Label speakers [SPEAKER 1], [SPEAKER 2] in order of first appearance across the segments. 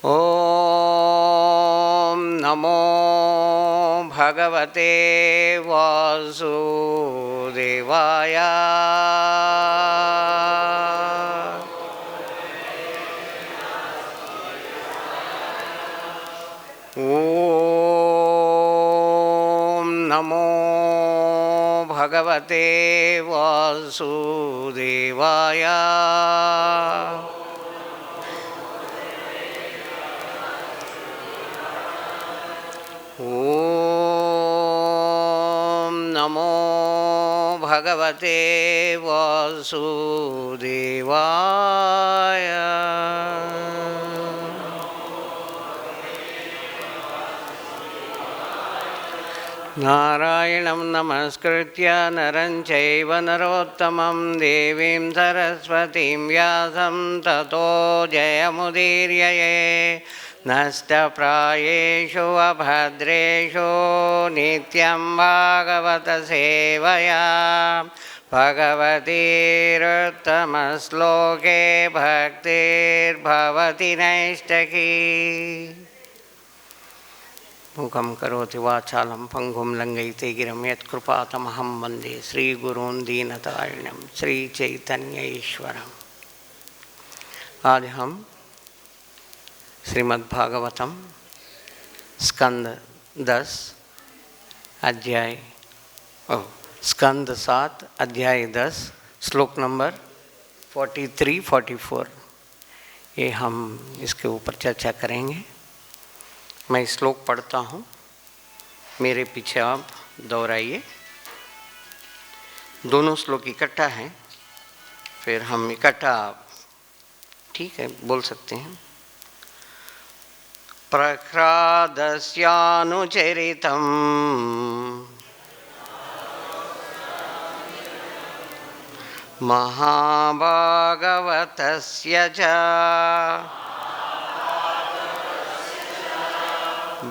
[SPEAKER 1] ॐ नमो भगवते वासुदेवाय। ॐ नमो भगवते वासुदेवाय। ॐ नमो भगवते वासुदेवाय। नारायणं नमस्कृत्य नरं चैव नरोत्तमं देवीं सरस्वतीं व्यासं ततो जयमुदीरये। नष्टप्रायेषु अभद्रेषु नित्यं भागवत सेवया भगवतीरुत्तमश्लोके भक्तिर्भवति नैष्टकी। मूकं करोति वाचालं पंगुं लंघयते गिरिं यत्कृपातमहं वन्दे श्रीगुरून् दीनतारिणं श्रीचैतन्य ईश्वरम्। आज हम श्रीमद्भागवतम स्कंद 10 अध्याय स्कंद 7 अध्याय 10 श्लोक नंबर 43-44 ये हम इसके ऊपर चर्चा करेंगे। मैं श्लोक पढ़ता हूँ, मेरे पीछे आप दोहराइए। दोनों श्लोक इकट्ठा हैं, फिर हम इकट्ठा ठीक है बोल सकते हैं। प्रह्लादस्यानुचरितं महाभागवतस्य च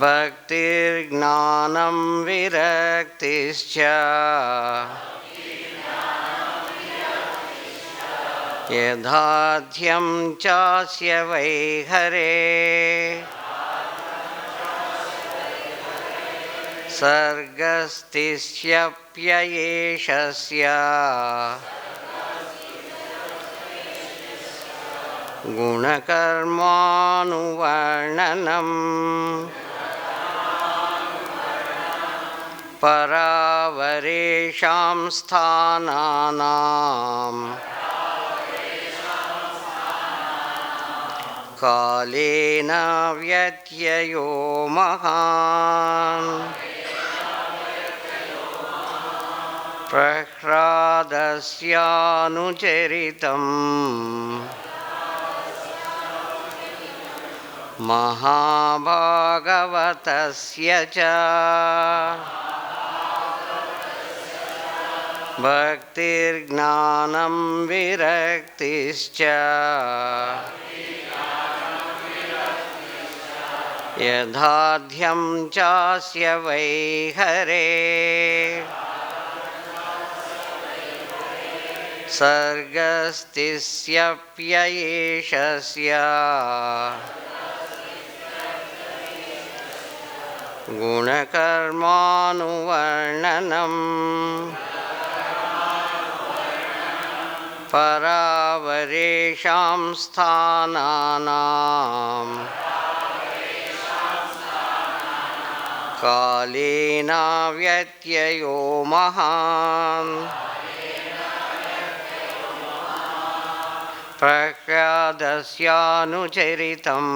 [SPEAKER 1] भक्तिर्ज्ञानं विरक्तिश्च यथाध्यं चास्य वैहरे सर्गस्तिष्यप्ययेषस्य गुणकर्मानुवर्णनम् परावरेषां स्थानानां कालेन व्यत्ययो महान्। प्रह्लादस्यानुचरितं महाभागवतस्य च भक्तिर्ज्ञानं विरक्तिश्च यथाध्यं चास्य वैहरे सर्गस्तिष्यप्ययेषस्य गुणकर्मानुवर्णनम् परावरेषां स्थानानां कालेन व्यत्ययो महान्। प्रह्लादस्यानुचरितं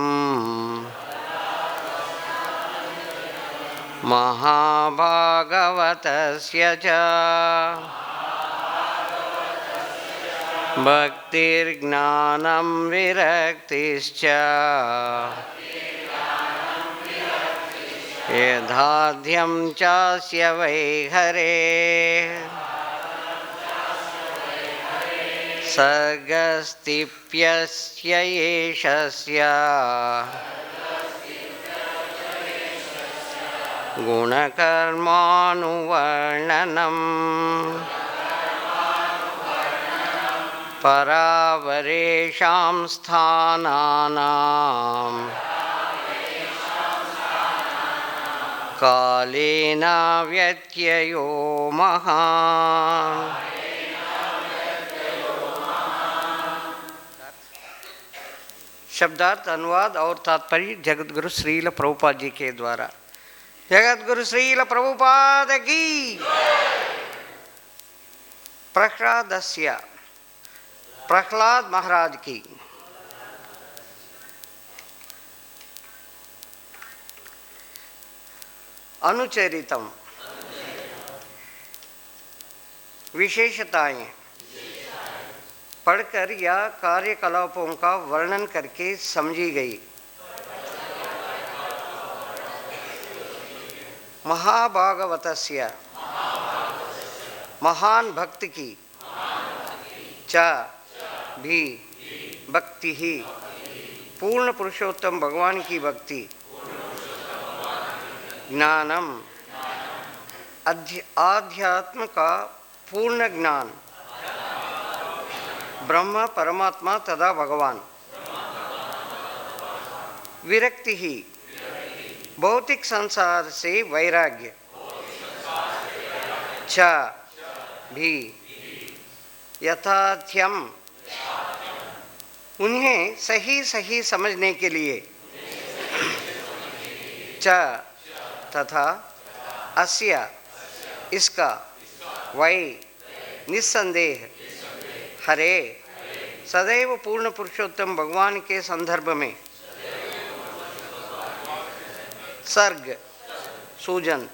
[SPEAKER 1] महाभागवतस्य च भक्तिर्ज्ञानं विरक्तिश्च यथाध्यं चास्य वैहरे सर्गस्तिप्यस्येषस्य गुणकर्मानुवर्णनम् परावरेषां स्थानानां कालेन व्यत्ययो महान्। शब्दार्थ, अनुवाद और तात्पर्य जगतगुरु श्रील प्रभुपाद जी के द्वारा। जगतगुरु श्रील प्रभुपाद की। प्रह्लादस्य, प्रह्लाद महाराज की। अनुचरितम, विशेषताएं पढ़कर या कार्यकलापों का वर्णन करके समझी गई। महाभागवतस्य, महान भक्त की। च भी भक्ति ही, पूर्ण पुरुषोत्तम भगवान की भक्ति। ज्ञानम, आध्यात्म का पूर्ण ज्ञान। ब्रह्म परमात्मा तथा भगवान। विरक्ति ही, भौतिक संसार से वैराग्य। च भी यथार्थ्यम, उन्हें सही सही समझने के लिए। च तथा अस्य, इसका। वै निस्संदेह, हरे सदैव पूर्ण पुरुषोत्तम भगवान के संदर्भ में। सर्ग सूजन,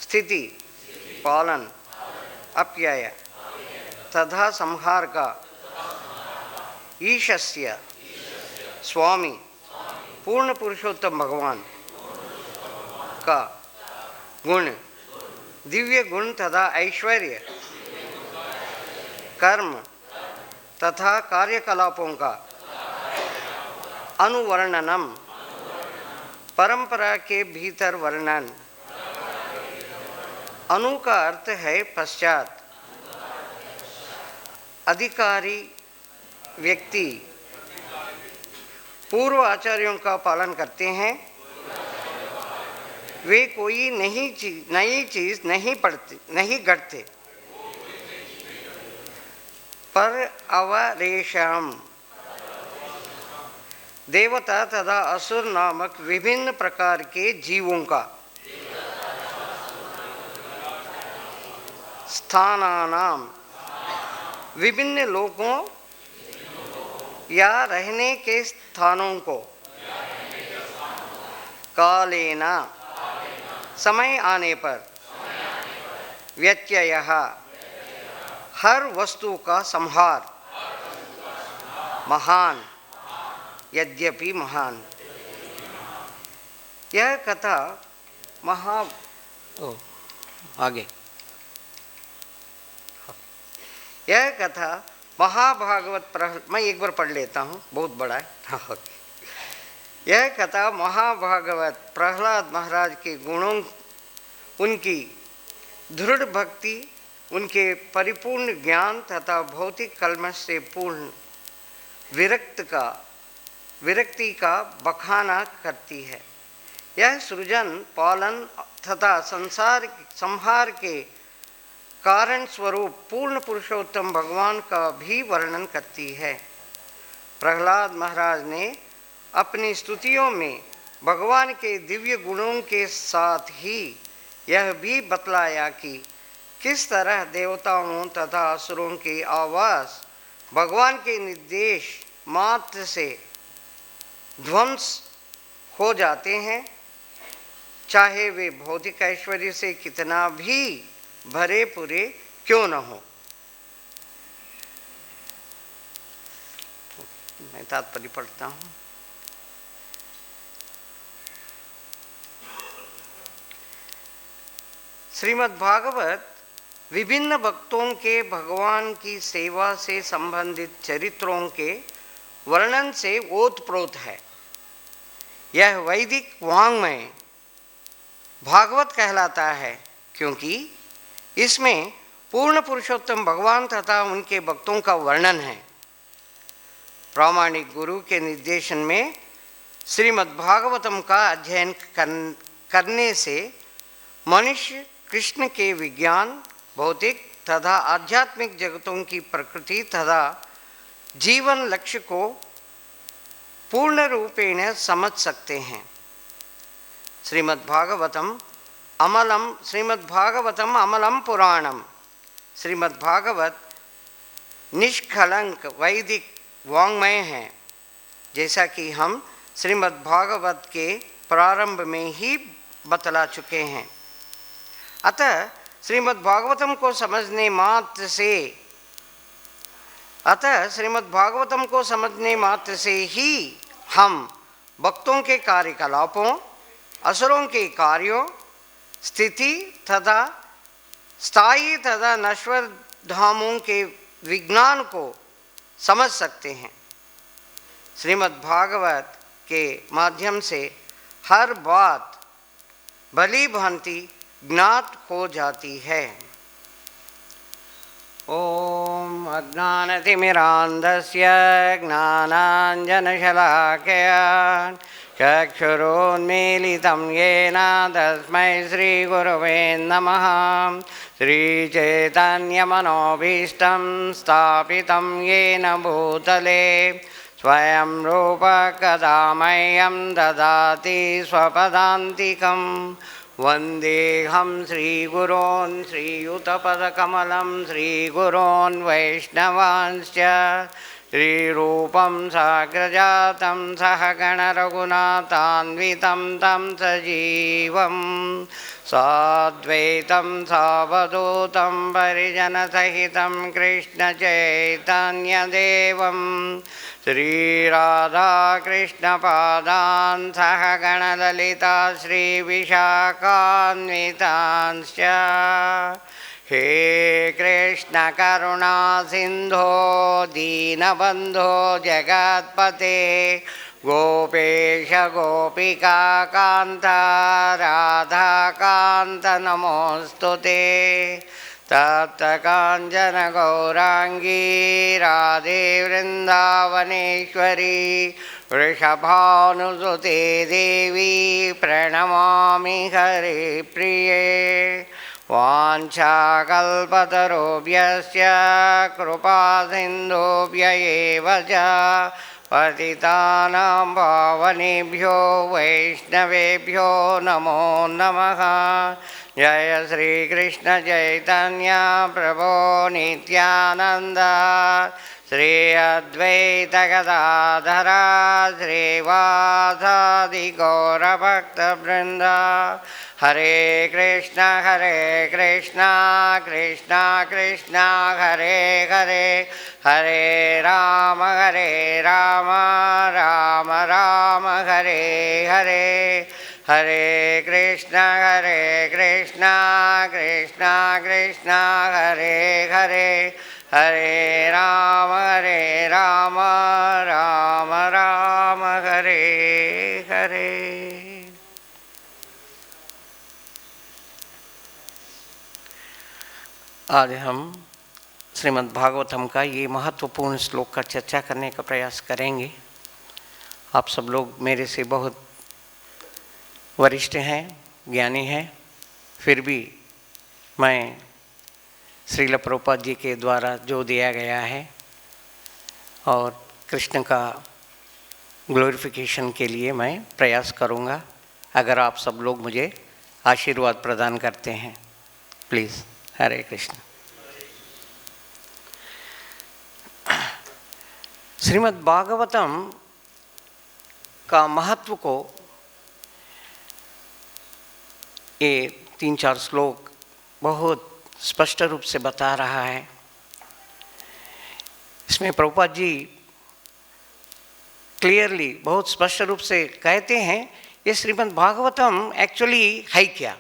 [SPEAKER 1] स्थिति पालन, अप्यय तथा संहार का। ईशस्य, स्वामी पूर्ण पुरुषोत्तम भगवान का। गुण, दिव्य गुण तथा ऐश्वर्य। कर्म तथा कार्यकलापों का। अनुवर्णनम, परंपरा के भीतर वर्णन। अनु का अर्थ है पश्चात। अधिकारी व्यक्ति पूर्व आचार्यों का पालन करते हैं। वे कोई नई चीज नहीं पढ़ते, नहीं गढ़ते। पर अवरेशम, देवता तथा असुर नामक विभिन्न प्रकार के जीवों का। स्थानानाम, विभिन्न लोगों या रहने के स्थानों को। कालेना, समय आने पर। व्यत्ययः, हर वस्तु का संहार। महान, यद्यपि महान। यह कथा आगे। यह कथा महाभागवत मैं एक बार पढ़ लेता हूँ, बहुत बड़ा है। यह कथा महाभागवत प्रहलाद महाराज के गुणों, उनकी दृढ़ भक्ति, उनके परिपूर्ण ज्ञान तथा भौतिक कलमश से पूर्ण विरक्ति का बखाना करती है। यह सृजन, पालन तथा संहार के कारण स्वरूप पूर्ण पुरुषोत्तम भगवान का भी वर्णन करती है। प्रहलाद महाराज ने अपनी स्तुतियों में भगवान के दिव्य गुणों के साथ ही यह भी बतलाया कि किस तरह देवताओं तथा असुरों के आवास भगवान के निर्देश मात्र से ध्वंस हो जाते हैं, चाहे वे भौतिक ऐश्वर्य से कितना भी भरे पूरे क्यों न हो। मैं तात्पर्य पढ़ता हूँ। श्रीमद् भागवत विभिन्न भक्तों के भगवान की सेवा से संबंधित चरित्रों के वर्णन से ओतप्रोत है। यह वैदिक वाङ्मय भागवत कहलाता है क्योंकि इसमें पूर्ण पुरुषोत्तम भगवान तथा उनके भक्तों का वर्णन है। प्रामाणिक गुरु के निर्देशन में श्रीमद् भागवतम का अध्ययन करने से मनुष्य कृष्ण के विज्ञान, भौतिक तथा आध्यात्मिक जगतों की प्रकृति तथा जीवन लक्ष्य को पूर्ण रूपेण समझ सकते हैं। श्रीमद्भागवतम अमलम पुराणम। श्रीमद्भागवत निष्कलंक वैदिक वाङ्मय है, जैसा कि हम श्रीमद्भागवत के प्रारंभ में ही बतला चुके हैं। अतः श्रीमद्भागवतम को समझने मात्र से ही हम भक्तों के कार्यकलापों, असुरों के कार्यों, स्थिति तथा स्थायी तथा नश्वर धामों के विज्ञान को समझ सकते हैं। श्रीमद्भागवत के माध्यम से हर बात भली भांति ज्ञात हो जाती है। ओम अज्ञानतिमिरान्धस्य ज्ञानाञ्जनशलाकया चक्षुरोन्मीलितं येन तस्मै श्रीगुरवे नमः। श्रीचैतन्यमनोभीष्टं स्थापितं येन भूतले स्वयं रूप कदा मह्यं ददाति स्वपदान्तिकं। वन्देऽहं श्रीगुरोन् श्रीयुतपदकमलं श्रीगुरोन् वैष्णवांश्च। श्रीरूपं साग्रजातं सहगणरघुनाथान्वितं तं सजीवं साद्वैतं सावधूतं परिजनसहितं कृष्णचैतन्यदेवं श्रीराधाकृष्णपादान् सहगणललिता श्रीविशाखान्वितांश्च। हे कृष्ण करुणा सिंधो दीनबंधो जगत्पते गोपेश गोपिका कांत राधा कांत नमोस्तुते। तप्त कांचन गौरांगी राधे वृंदावनेश्वरी वृषभानुसुते देवी प्रणमामि हरिप्रिये। वाञ्छाकल्पतरुभ्यश्च कृपासिन्धुभ्य एव च पतितानां पावनेभ्यो वैष्णवेभ्यो नमो नमः। जय श्री कृष्ण चैतन्य प्रभो नित्यानंद श्री अद्वैत गदाधर श्रीवासादि गौरभक्तवृंद। हरे कृष्ण कृष्ण कृष्ण हरे हरे हरे राम राम राम हरे हरे। हरे कृष्ण कृष्ण कृष्ण हरे हरे हरे राम राम राम हरे हरे। आज हम श्रीमद् भागवतम का ये महत्वपूर्ण श्लोक का चर्चा करने का प्रयास करेंगे। आप सब लोग मेरे से बहुत वरिष्ठ हैं, ज्ञानी हैं, फिर भी मैं श्रील प्रभुपाद जी के द्वारा जो दिया गया है और कृष्ण का ग्लोरिफिकेशन के लिए मैं प्रयास करूँगा, अगर आप सब लोग मुझे आशीर्वाद प्रदान करते हैं प्लीज़। हरे कृष्ण। श्रीमद् भागवतम का महत्व को ये 3-4 श्लोक बहुत स्पष्ट रूप से बता रहा है। इसमें प्रभुपाद जी क्लियरली बहुत स्पष्ट रूप से कहते हैं ये श्रीमद् भागवतम एक्चुअली है क्या।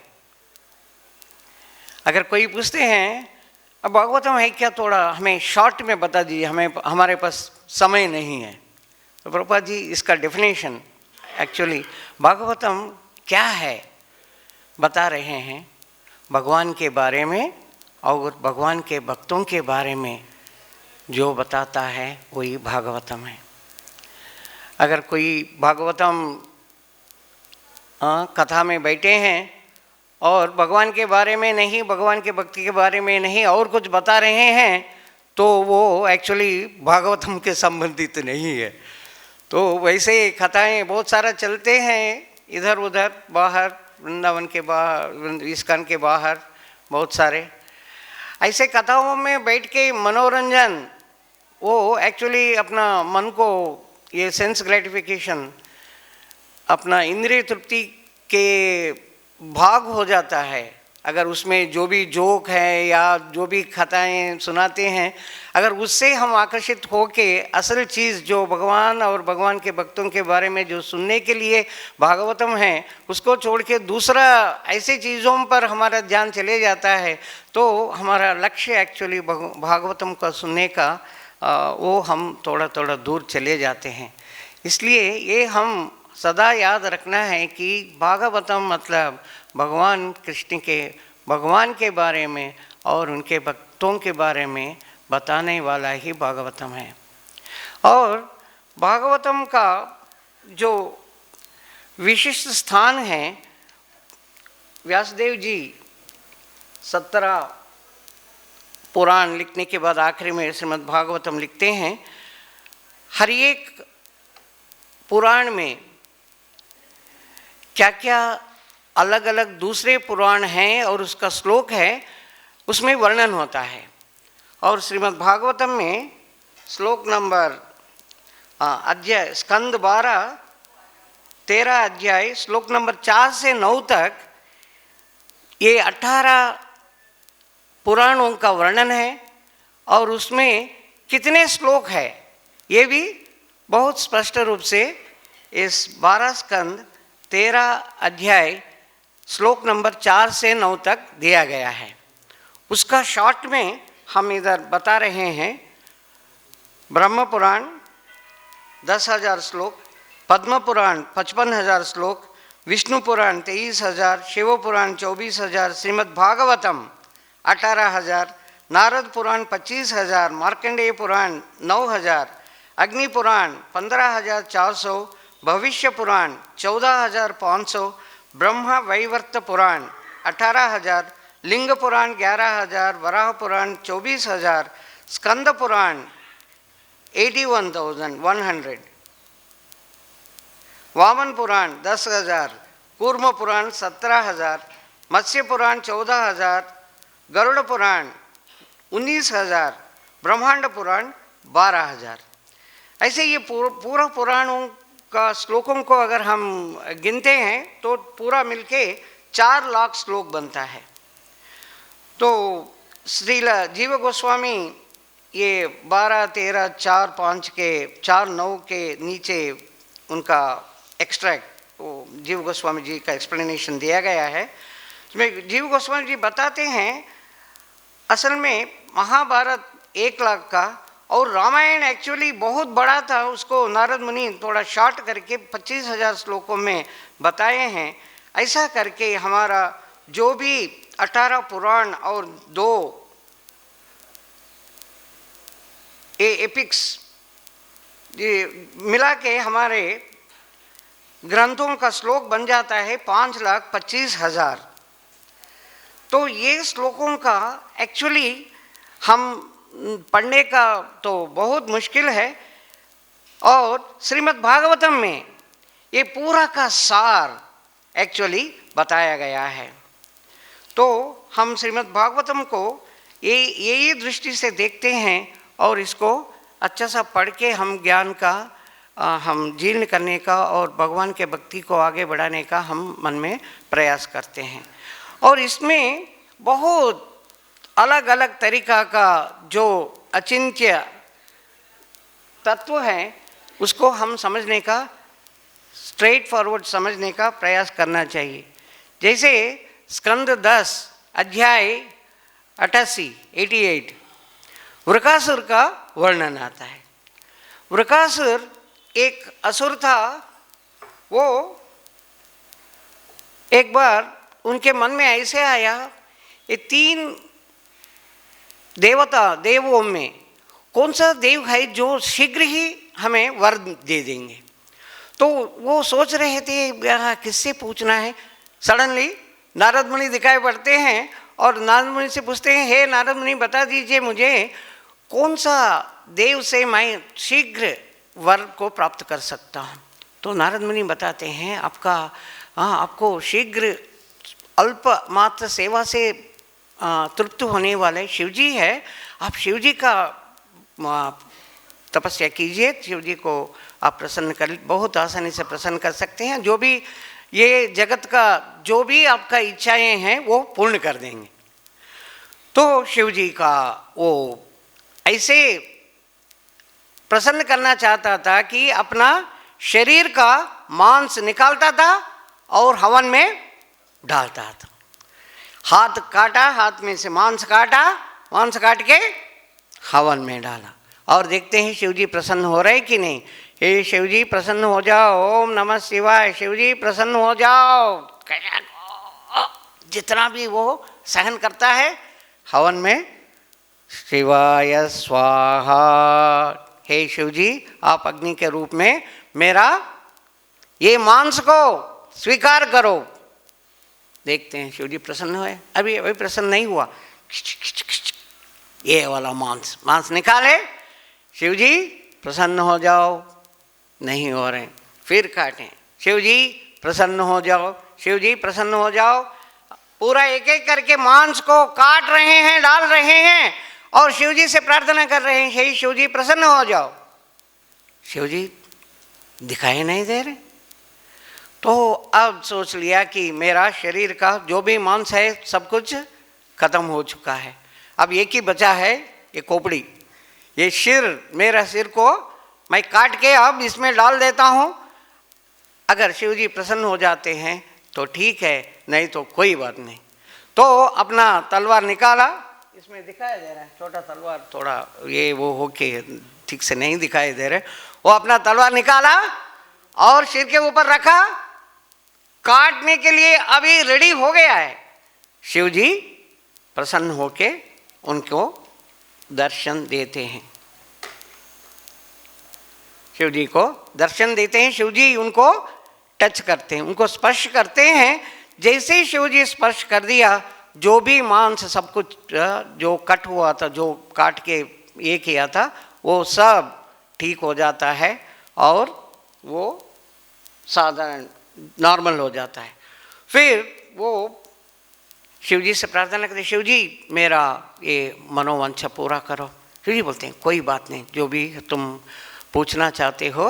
[SPEAKER 1] अगर कोई पूछते हैं अब भागवतम है क्या, थोड़ा हमें शॉर्ट में बता दीजिए, हमारे पास समय नहीं है, तो प्रभुपाद जी इसका डेफिनेशन एक्चुअली भागवतम क्या है बता रहे हैं। भगवान के बारे में और भगवान के भक्तों के बारे में जो बताता है वही भागवतम है। अगर कोई भागवतम कथा में बैठे हैं और भगवान के बारे में नहीं, भगवान के भक्ति के बारे में नहीं और कुछ बता रहे हैं, तो वो एक्चुअली भागवतम के संबंधित नहीं है। तो वैसे कथाएं बहुत सारा चलते हैं इधर उधर, बाहर वृंदावन के बाहर, इस्कॉन के बाहर, बहुत सारे ऐसे कथाओं में बैठ के मनोरंजन, वो एक्चुअली अपना मन को, ये सेंस ग्रेटिफिकेशन, अपना इंद्रिय तृप्ति के भाग हो जाता है। अगर उसमें जो भी जोक है या जो भी कथाएं सुनाते हैं, अगर उससे हम आकर्षित होके असल चीज़ जो भगवान और भगवान के भक्तों के बारे में जो सुनने के लिए भागवतम है, उसको छोड़ के दूसरा ऐसे चीज़ों पर हमारा ध्यान चले जाता है, तो हमारा लक्ष्य एक्चुअली भागवतम का सुनने का वो हम थोड़ा थोड़ा दूर चले जाते हैं। इसलिए ये हम सदा याद रखना है कि भागवतम मतलब भगवान कृष्ण के, भगवान के बारे में और उनके भक्तों के बारे में बताने वाला ही भागवतम है। और भागवतम का जो विशिष्ट स्थान है, व्यासदेव जी 17 पुराण लिखने के बाद आखिरी में श्रीमद् भागवतम लिखते हैं। हर एक पुराण में क्या क्या अलग अलग दूसरे पुराण हैं और उसका श्लोक है, उसमें वर्णन होता है। और श्रीमद् भागवतम में श्लोक नंबर अध्याय स्कंद 12 13 अध्याय श्लोक नंबर 4 से 9 तक ये 18 पुराणों का वर्णन है। और उसमें कितने श्लोक है ये भी बहुत स्पष्ट रूप से इस 12 स्कंद 13 अध्याय श्लोक नंबर 4 से 9 तक दिया गया है। उसका शॉर्ट में हम इधर बता रहे हैं। ब्रह्म पुराण 10,000 श्लोक, पद्म पुराण 55,000 श्लोक, विष्णु पुराण 23,000, शिव पुराण 24,000, श्रीमद् भागवतम 18,000, नारद पुराण 25,000, मार्कंडेय पुराण 9,000, अग्नि पुराण 15,400, भविष्य पुराण 14,500, ब्रह्म वैवर्त पुराण 18,000, लिंग पुराण 11,000, वराह पुराण 24,000, स्कंद पुराण 81,100, वामन पुराण 10,000, कूर्म पुराण 17,000, मत्स्य पुराण 14,000, गरुड़ पुराण 19,000, ब्रह्मांड पुराण 12,000। ऐसे ये पूरा पुराणों का श्लोकों को अगर हम गिनते हैं तो पूरा मिलके 4 लाख श्लोक बनता है। तो श्रील जीव गोस्वामी ये 12, 13, 4, 5 के 4, 9 के नीचे उनका एक्सट्रैक्ट वो जीव गोस्वामी जी का एक्सप्लेनेशन दिया गया है। उसमें जीव गोस्वामी जी बताते हैं असल में महाभारत 1 लाख का और रामायण एक्चुअली बहुत बड़ा था, उसको नारद मुनि थोड़ा शॉर्ट करके 25,000 श्लोकों में बताए हैं। ऐसा करके हमारा जो भी 18 पुराण और 2 एपिक्स मिला के हमारे ग्रंथों का श्लोक बन जाता है 5,25,000। तो ये श्लोकों का एक्चुअली हम पढ़ने का तो बहुत मुश्किल है। और श्रीमद् भागवतम में ये पूरा का सार एक्चुअली बताया गया है। तो हम श्रीमद् भागवतम को ये दृष्टि से देखते हैं और इसको अच्छा सा पढ़ के हम ज्ञान का हम जीर्ण करने का और भगवान के भक्ति को आगे बढ़ाने का हम मन में प्रयास करते हैं। और इसमें बहुत अलग अलग तरीका का जो अचिंत्य तत्व है उसको हम समझने का, स्ट्रेट फॉरवर्ड समझने का प्रयास करना चाहिए। जैसे स्कंद 10 अध्याय 88 वृकासुर का वर्णन आता है। वृकासुर एक असुर था। वो एक बार उनके मन में ऐसे आया, ये 3 देवों में कौन सा देव है जो शीघ्र ही हमें वर दे देंगे। तो वो सोच रहे थे किससे पूछना है। सडनली नारद मुनि दिखाई पड़ते हैं और नारद मुनि से पूछते हैं, हे नारद मुनि बता दीजिए मुझे कौन सा देव से मैं शीघ्र वर को प्राप्त कर सकता हूँ। तो नारद मुनि बताते हैं आपको शीघ्र अल्प मात्र सेवा से तृप्त होने वाले शिवजी है। आप शिवजी का तपस्या कीजिए, शिवजी को आप प्रसन्न कर, बहुत आसानी से प्रसन्न कर सकते हैं। जो भी ये जगत का जो भी आपका इच्छाएं हैं वो पूर्ण कर देंगे। तो शिवजी का वो ऐसे प्रसन्न करना चाहता था कि अपना शरीर का मांस निकालता था और हवन में डालता था। हाथ काटा, हाथ में से मांस काटा, मांस काट के हवन में डाला और देखते हैं शिवजी प्रसन्न हो रहे कि नहीं। हे शिवजी प्रसन्न हो जाओ, ओम नमः शिवाय, शिवजी प्रसन्न हो जाओ। जितना भी वो सहन करता है हवन में शिवाय स्वाहा, हे शिवजी आप अग्नि के रूप में मेरा ये मांस को स्वीकार करो। देखते हैं शिवजी प्रसन्न हुए, अभी प्रसन्न नहीं हुआ। ये वाला मांस निकाले, शिवजी प्रसन्न हो जाओ, नहीं हो रहे, फिर काटें, शिवजी प्रसन्न हो जाओ, शिवजी प्रसन्न हो जाओ। पूरा एक एक करके मांस को काट रहे हैं, डाल रहे हैं और शिवजी से प्रार्थना कर रहे हैं, हे शिवजी प्रसन्न हो जाओ। शिवजी दिखाई नहीं दे रहे। तो अब सोच लिया कि मेरा शरीर का जो भी मांस है सब कुछ खत्म हो चुका है, अब एक ही बचा है ये खोपड़ी, ये सिर, मेरा सिर को मैं काट के अब इसमें डाल देता हूँ। अगर शिवजी प्रसन्न हो जाते हैं तो ठीक है, नहीं तो कोई बात नहीं। तो अपना तलवार निकाला, इसमें दिखाई दे रहा है छोटा तलवार, थोड़ा ये वो होके ठीक से नहीं दिखाई दे रहे। वो अपना तलवार निकाला और सिर के ऊपर रखा, काटने के लिए अभी रेडी हो गया है। शिवजी प्रसन्न होके उनको दर्शन देते हैं, शिवजी को दर्शन देते हैं। शिवजी उनको टच करते हैं, उनको स्पर्श करते हैं। जैसे ही शिवजी स्पर्श कर दिया, जो भी मांस सब कुछ जो कट हुआ था, जो काट के ये किया था, वो सब ठीक हो जाता है और वो साधारण नॉर्मल हो जाता है। फिर वो शिवजी से प्रार्थना करते, शिवजी मेरा ये मनोवांछा पूरा करो। शिवजी बोलते हैं कोई बात नहीं, जो भी तुम पूछना चाहते हो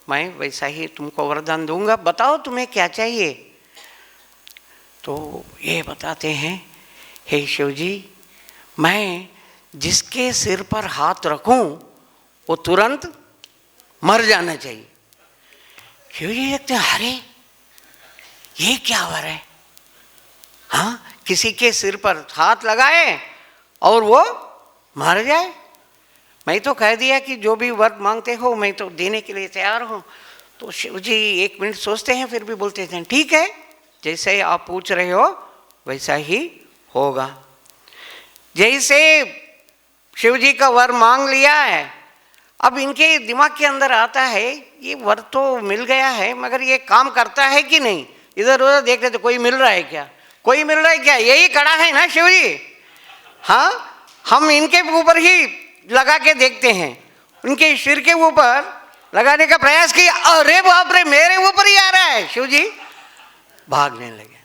[SPEAKER 1] मैं वैसा ही तुमको वरदान दूंगा, बताओ तुम्हें क्या चाहिए। तो ये बताते हैं, हे शिवजी मैं जिसके सिर पर हाथ रखूं वो तुरंत मर जाना चाहिए। शिवजी देखते हैं, अरे ये क्या वर है, हाँ किसी के सिर पर हाथ लगाए और वो मर जाए। मैं तो कह दिया कि जो भी वर मांगते हो मैं तो देने के लिए तैयार हूँ। तो शिवजी एक मिनट सोचते हैं, फिर भी बोलते हैं ठीक है, जैसे आप पूछ रहे हो वैसा ही होगा। जैसे शिवजी का वर मांग लिया है, अब इनके दिमाग के अंदर आता है ये वर तो मिल गया है, मगर ये काम करता है कि नहीं। इधर उधर देख रहे थे, कोई मिल रहा है क्या, कोई मिल रहा है क्या, यही खड़ा है ना शिवजी। हाँ हम इनके ऊपर ही लगा के देखते हैं, उनके सिर के ऊपर लगाने का प्रयास किया, अरे बाप रे मेरे ऊपर ही आ रहा है। शिवजी भागने लगे,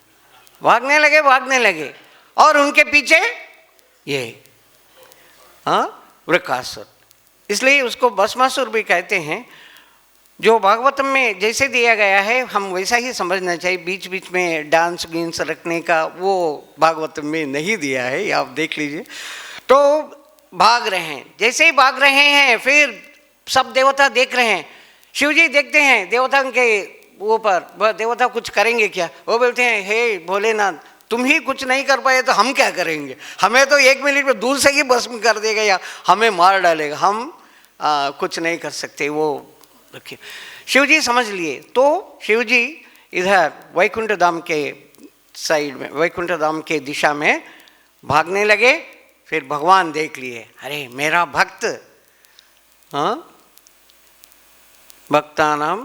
[SPEAKER 1] भागने लगे, भागने लगे और उनके पीछे ये वृकासुर, इसलिए उसको भस्मासुर भी कहते हैं। जो भागवतम में जैसे दिया गया है हम वैसा ही समझना चाहिए, बीच बीच में डांस गिंस रखने का वो भागवतम में नहीं दिया है, ये आप देख लीजिए। तो भाग रहे हैं, जैसे ही भाग रहे हैं फिर सब देवता देख रहे हैं, शिवजी देखते हैं देवता के ऊपर, देवता कुछ करेंगे क्या। वो बोलते हैं हे भोलेनाथ तुम ही कुछ नहीं कर पाए तो हम क्या करेंगे, हमें तो 1 मिनट में दूर से ही भस्म कर देगा या हमें मार डालेगा, हम कुछ नहीं कर सकते। वो देखिए शिवजी समझ लिए। तो शिवजी इधर वैकुंठ धाम के साइड में, वैकुंठ धाम के दिशा में भागने लगे। फिर भगवान देख लिए, अरे मेरा भक्त भक्तानाम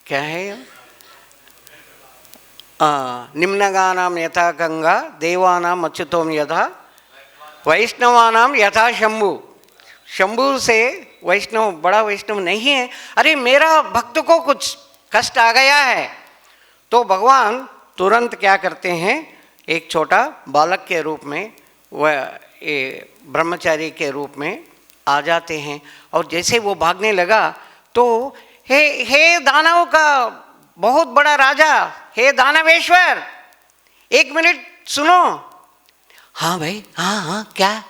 [SPEAKER 1] क्या है ये? निम्नगानाम यथा गंगा देवानाम अच्युतोम यथा वैष्णवानाम यथा शंभु। शंभु से वैष्णव बड़ा वैष्णव नहीं है। अरे मेरा भक्त को कुछ कष्ट आ गया है तो भगवान तुरंत क्या करते हैं, एक छोटा बालक के रूप में, वह ब्रह्मचारी के रूप में आ जाते हैं। और जैसे वो भागने लगा तो हे दानव का बहुत बड़ा राजा, हे दानवेश्वर, एक मिनट सुनो। हाँ भाई, हाँ क्या?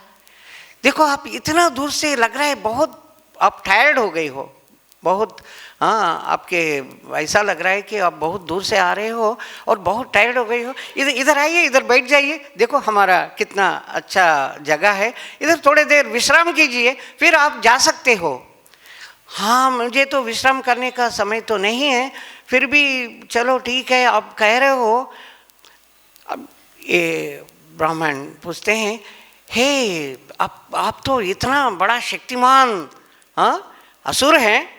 [SPEAKER 1] देखो आप इतना दूर से लग रहा है बहुत आप टायर्ड हो गई हो, बहुत, हाँ आपके ऐसा लग रहा है कि आप बहुत दूर से आ रहे हो और बहुत टायर्ड हो गई हो। इधर आइए, इधर बैठ जाइए, देखो हमारा कितना अच्छा जगह है, इधर थोड़ी देर विश्राम कीजिए फिर आप जा सकते हो। हाँ मुझे तो विश्राम करने का समय तो नहीं है, फिर भी चलो ठीक है आप कह रहे हो। अब ये ब्राह्मण पूछते हैं, हे आप तो इतना बड़ा शक्तिमान असुर हैं,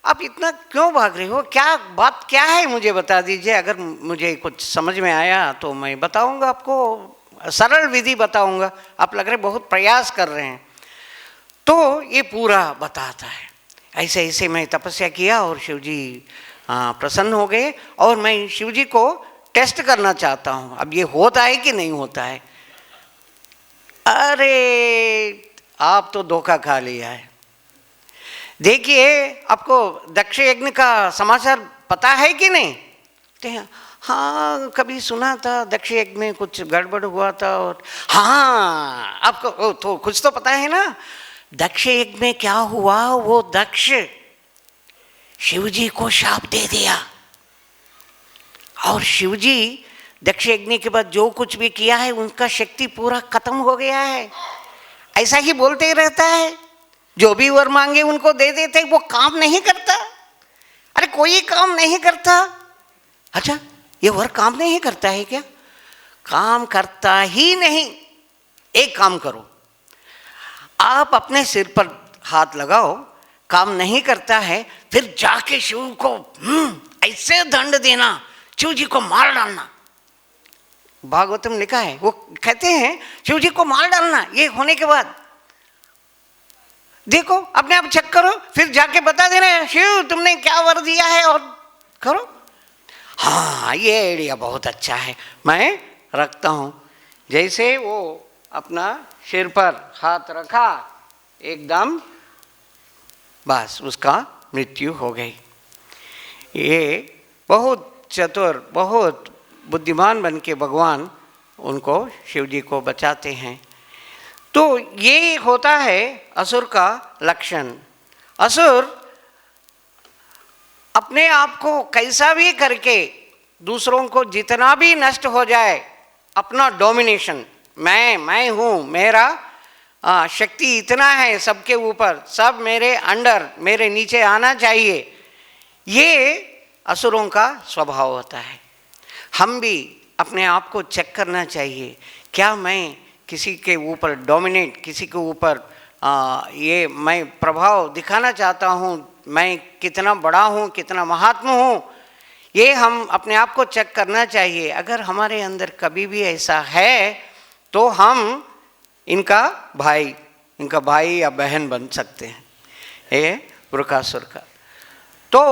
[SPEAKER 1] आप इतना क्यों भाग रहे हो? क्या बात क्या है मुझे बता दीजिए, अगर मुझे कुछ समझ में आया तो मैं बताऊंगा आपको, सरल विधि बताऊंगा। आप लग रहे बहुत प्रयास कर रहे हैं। तो ये पूरा बताता है, ऐसे ऐसे मैं तपस्या किया और शिवजी प्रसन्न हो गए और मैं शिवजी को टेस्ट करना चाहता हूँ, अब ये होता है कि नहीं होता है। अरे आप तो धोखा खा लिया है। देखिए आपको दक्ष यज्ञ का समाचार पता है कि नहीं? हाँ कभी सुना था, दक्ष यज्ञ में कुछ गड़बड़ हुआ था। और हाँ आपको तो कुछ तो पता है ना, दक्ष यज्ञ में क्या हुआ, वो दक्ष शिवजी को शाप दे दिया और शिवजी दक्ष यज्ञ के बाद जो कुछ भी किया है उनका शक्ति पूरा खत्म हो गया है। ऐसा ही बोलते ही रहता है, जो भी वर मांगे उनको दे देते, वो काम नहीं करता। अरे कोई काम नहीं करता। अच्छा ये वर काम नहीं करता है क्या? काम करता ही नहीं। एक काम करो, आप अपने सिर पर हाथ लगाओ, काम नहीं करता है, फिर जाके शिव को ऐसे दंड देना, शिव जी को मार डालना। भागवतम लिखा है, वो कहते हैं शिव जी को मार डालना। ये होने के बाद देखो अपने आप चेक करो, फिर जाके बता देना शिव तुमने क्या वर दिया है और करो। हाँ ये आइडिया बहुत अच्छा है, मैं रखता हूँ। जैसे वो अपना सिर पर हाथ रखा, एकदम बस उसका मृत्यु हो गई। ये बहुत चतुर, बहुत बुद्धिमान बन के भगवान उनको शिव जी को बचाते हैं। तो ये होता है असुर का लक्षण। असुर अपने आप को कैसा भी करके दूसरों को जितना भी नष्ट हो जाए, अपना डोमिनेशन, मैं हूँ, मेरा शक्ति इतना है सबके ऊपर, सब मेरे अंडर, मेरे नीचे आना चाहिए, ये असुरों का स्वभाव होता है। हम भी अपने आप को चेक करना चाहिए, क्या मैं किसी के ऊपर डोमिनेट, किसी के ऊपर ये मैं प्रभाव दिखाना चाहता हूँ, मैं कितना बड़ा हूँ, कितना महात्मा हूँ, ये हम अपने आप को चेक करना चाहिए। अगर हमारे अंदर कभी भी ऐसा है तो हम इनका भाई या बहन बन सकते हैं, ये वृकासुर का। तो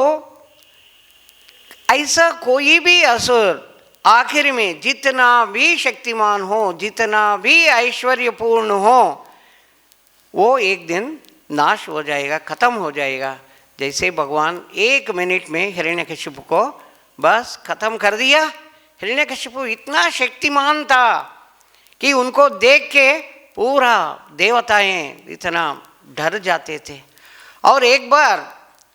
[SPEAKER 1] ऐसा कोई भी असुर आखिर में जितना भी शक्तिमान हो, जितना भी ऐश्वर्यपूर्ण हो, वो एक दिन नाश हो जाएगा, खत्म हो जाएगा। जैसे भगवान 1 मिनट में हिरण्यकशिपु को बस खत्म कर दिया। हिरण्यकशिपु इतना शक्तिमान था कि उनको देख के पूरा देवताएं इतना डर जाते थे। और एक बार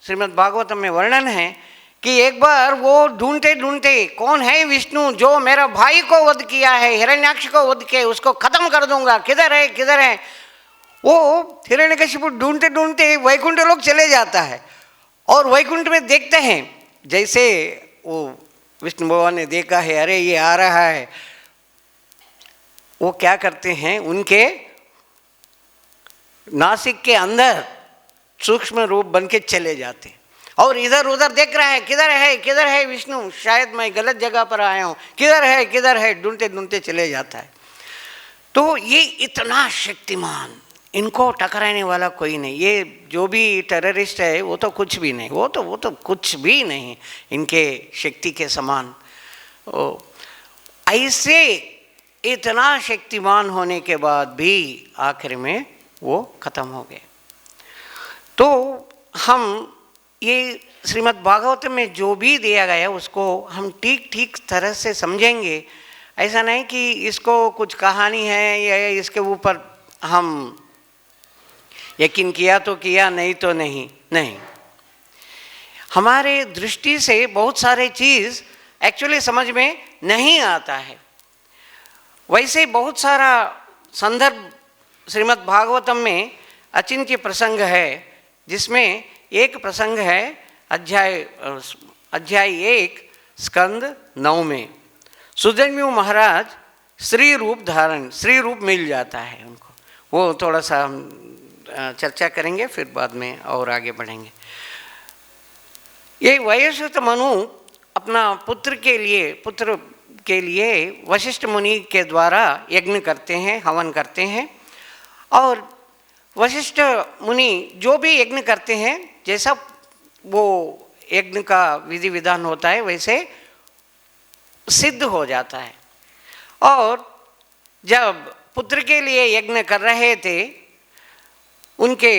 [SPEAKER 1] श्रीमद् भागवतम में वर्णन है कि एक बार वो ढूंढते ढूंढते कौन है विष्णु जो मेरा भाई को वध किया है, हिरण्याक्ष को वध के उसको खत्म कर दूंगा, किधर है किधर है। वो हिरण्यकशिपु ढूंढते ढूंढते वैकुंठ लोक चले जाता है और वैकुंठ में देखते हैं जैसे वो विष्णु भगवान ने देखा है, अरे ये आ रहा है, वो क्या करते हैं, उनके नासिक के अंदर सूक्ष्म रूप बन के चले जाते और इधर उधर देख रहा है, किधर है विष्णु, शायद मैं गलत जगह पर आया हूँ, किधर है, ढूंढते ढूंढते चले जाता है। तो ये इतना शक्तिमान, इनको टकराने वाला कोई नहीं। ये जो भी टेररिस्ट है वो तो कुछ भी नहीं, वो तो कुछ भी नहीं इनके शक्ति के समान। ऐसे इतना शक्तिमान होने के बाद भी आखिर में वो खत्म हो गए। तो हम ये श्रीमद् भागवत में जो भी दिया गया उसको हम ठीक तरह से समझेंगे। ऐसा नहीं कि इसको कुछ कहानी है या इसके ऊपर हम यकीन किया तो किया, नहीं तो नहीं। हमारे दृष्टि से बहुत सारे चीज़ एक्चुअली समझ में नहीं आता है। वैसे बहुत सारा संदर्भ श्रीमद् भागवतम में अचिंत्य प्रसंग है, जिसमें एक प्रसंग है अध्याय 1 स्कंद 9 में सुजन्यु महाराज स्त्री रूप मिल जाता है उनको। वो थोड़ा सा हम चर्चा करेंगे, फिर बाद में और आगे बढ़ेंगे। ये वयस्वत मनु अपना पुत्र के लिए वशिष्ठ मुनि के द्वारा यज्ञ करते हैं, हवन करते हैं। और वशिष्ठ मुनि जो भी यज्ञ करते हैं, जैसा वो यज्ञ का विधि विधान होता है वैसे सिद्ध हो जाता है। और जब पुत्र के लिए यज्ञ कर रहे थे, उनके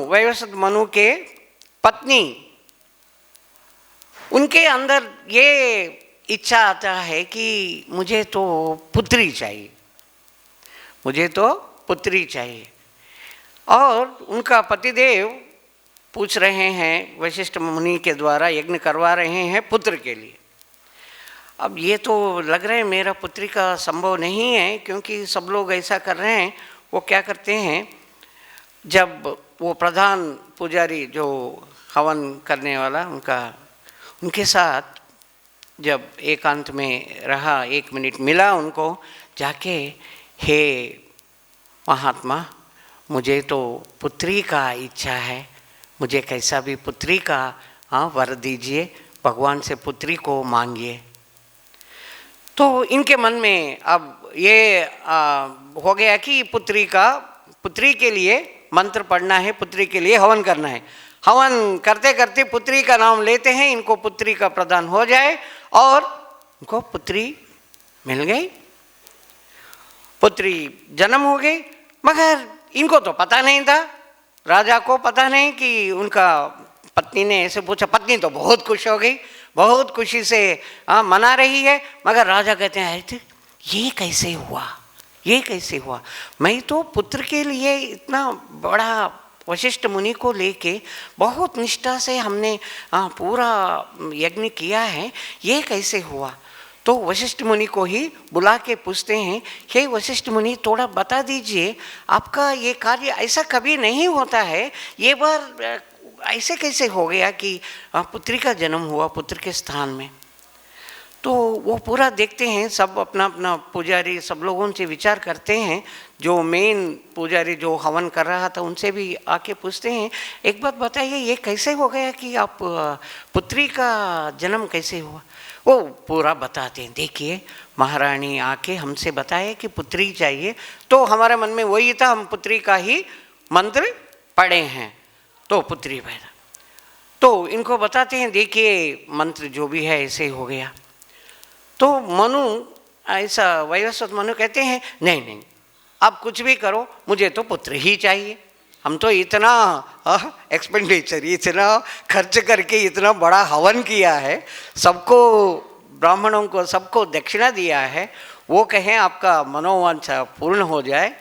[SPEAKER 1] वयस्वत मनु के पत्नी, उनके अंदर ये इच्छा आता है कि मुझे तो पुत्री चाहिए। और उनका पतिदेव पूछ रहे हैं, वशिष्ठ मुनि के द्वारा यज्ञ करवा रहे हैं पुत्र के लिए। अब ये तो लग रहा है मेरा पुत्री का संभव नहीं है, क्योंकि सब लोग ऐसा कर रहे हैं। वो क्या करते हैं, जब वो प्रधान पुजारी जो हवन करने वाला उनके साथ जब एकांत में रहा, 1 मिनट मिला उनको, जाके हे महात्मा, मुझे तो पुत्री का इच्छा है, मुझे कैसा भी पुत्री का वर दीजिए, भगवान से पुत्री को मांगिए। तो इनके मन में अब ये हो गया कि पुत्री के लिए मंत्र पढ़ना है, पुत्री के लिए हवन करना है। हवन करते करते पुत्री का नाम लेते हैं, इनको पुत्री का प्रदान हो जाए, और इनको पुत्री मिल गई, पुत्री जन्म हो गई। मगर इनको तो पता नहीं था, राजा को पता नहीं कि उनका पत्नी ने ऐसे पूछा। पत्नी तो बहुत खुश हो गई, बहुत खुशी से मना रही है। मगर राजा कहते हैं, अरे ये कैसे हुआ, मैं तो पुत्र के लिए इतना बड़ा वशिष्ठ मुनि को लेके बहुत निष्ठा से हमने पूरा यज्ञ किया है, ये कैसे हुआ। तो वशिष्ठ मुनि को ही बुला के पूछते हैं, हे वशिष्ठ मुनि, थोड़ा बता दीजिए, आपका ये कार्य ऐसा कभी नहीं होता है, ये बार ऐसे कैसे हो गया कि पुत्री का जन्म हुआ पुत्र के स्थान में। तो वो पूरा देखते हैं, सब अपना अपना पुजारी सब लोगों से विचार करते हैं। जो मेन पुजारी जो हवन कर रहा था उनसे भी आके पूछते हैं, एक बात बताइए, ये कैसे हो गया कि आप पुत्री का जन्म कैसे हुआ। वो पूरा बताते हैं, देखिए महारानी आके हमसे बताया कि पुत्री चाहिए, तो हमारे मन में वही था, हम पुत्री का ही मंत्र पढ़े हैं, तो पुत्री पैदा। तो इनको बताते हैं, देखिए मंत्र जो भी है ऐसे हो गया। तो मनु ऐसा वयस्वत मनु कहते हैं, नहीं, आप कुछ भी करो, मुझे तो पुत्र ही चाहिए। हम तो इतना एक्सपेंडिचर, इतना खर्च करके इतना बड़ा हवन किया है, सबको ब्राह्मणों को सबको दक्षिणा दिया है, वो कहें आपका मनोवांछा पूर्ण हो जाए।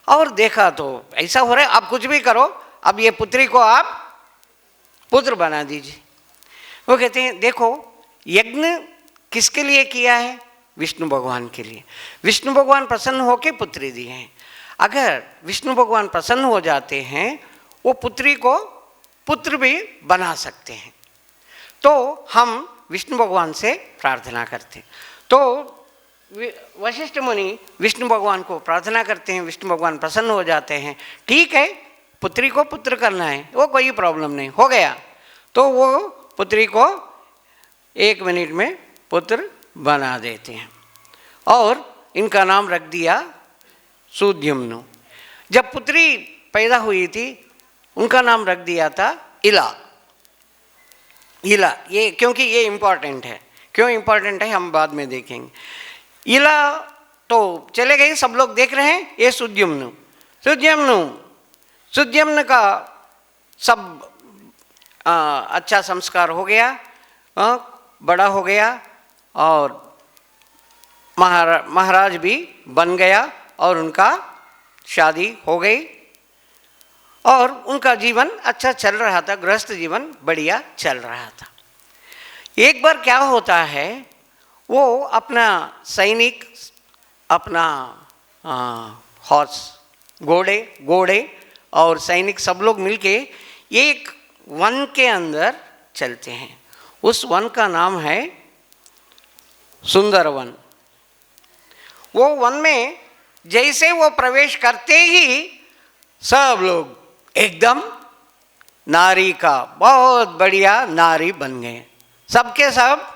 [SPEAKER 1] और देखा तो ऐसा हो रहा है, आप कुछ भी करो, अब ये पुत्री को आप पुत्र बना दीजिए। वो कहते हैं, देखो यज्ञ किसके लिए किया है, विष्णु भगवान के लिए। विष्णु भगवान प्रसन्न होकर पुत्री दिए हैं। अगर विष्णु भगवान प्रसन्न हो जाते हैं, वो पुत्री को पुत्र भी बना सकते हैं। तो हम विष्णु भगवान से प्रार्थना करते हैं। तो वशिष्ठ मुनि विष्णु भगवान को प्रार्थना करते हैं, विष्णु भगवान प्रसन्न हो जाते हैं। ठीक है, पुत्री को पुत्र करना है, वो कोई प्रॉब्लम नहीं, हो गया। तो वो पुत्री को 1 मिनट में पुत्र बना देते हैं और इनका नाम रख दिया सुद्युम्न। जब पुत्री पैदा हुई थी उनका नाम रख दिया था इला। इला ये क्योंकि ये इम्पॉर्टेंट है, क्यों इम्पॉर्टेंट है हम बाद में देखेंगे। इला तो चले गए, सब लोग देख रहे हैं, ये सुद्युम्न। सुद्युम्न का सब अच्छा संस्कार हो गया, बड़ा हो गया और महाराज भी बन गया और उनका शादी हो गई और उनका जीवन अच्छा चल रहा था, गृहस्थ जीवन बढ़िया चल रहा था। एक बार क्या होता है, वो अपना सैनिक, अपना हॉर्स, घोड़े और सैनिक सब लोग मिलके एक वन के अंदर चलते हैं। उस वन का नाम है सुंदरवन। वो वन में जैसे वो प्रवेश करते ही सब लोग एकदम नारी का बहुत बढ़िया नारी बन गए, सबके सब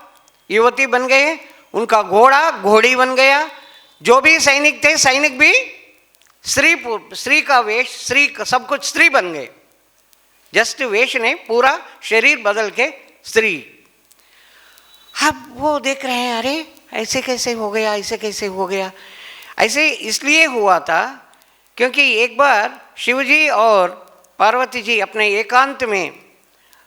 [SPEAKER 1] युवती बन गए, उनका घोड़ा घोड़ी बन गया, जो भी सैनिक थे सैनिक भी स्त्री का वेश, स्त्री सब कुछ स्त्री बन गए, जस्ट वेश नहीं पूरा शरीर बदल के स्त्री। अब वो देख रहे हैं, अरे ऐसे कैसे हो गया, ऐसे कैसे हो गया। ऐसे इसलिए हुआ था क्योंकि एक बार शिवजी और पार्वती जी अपने एकांत में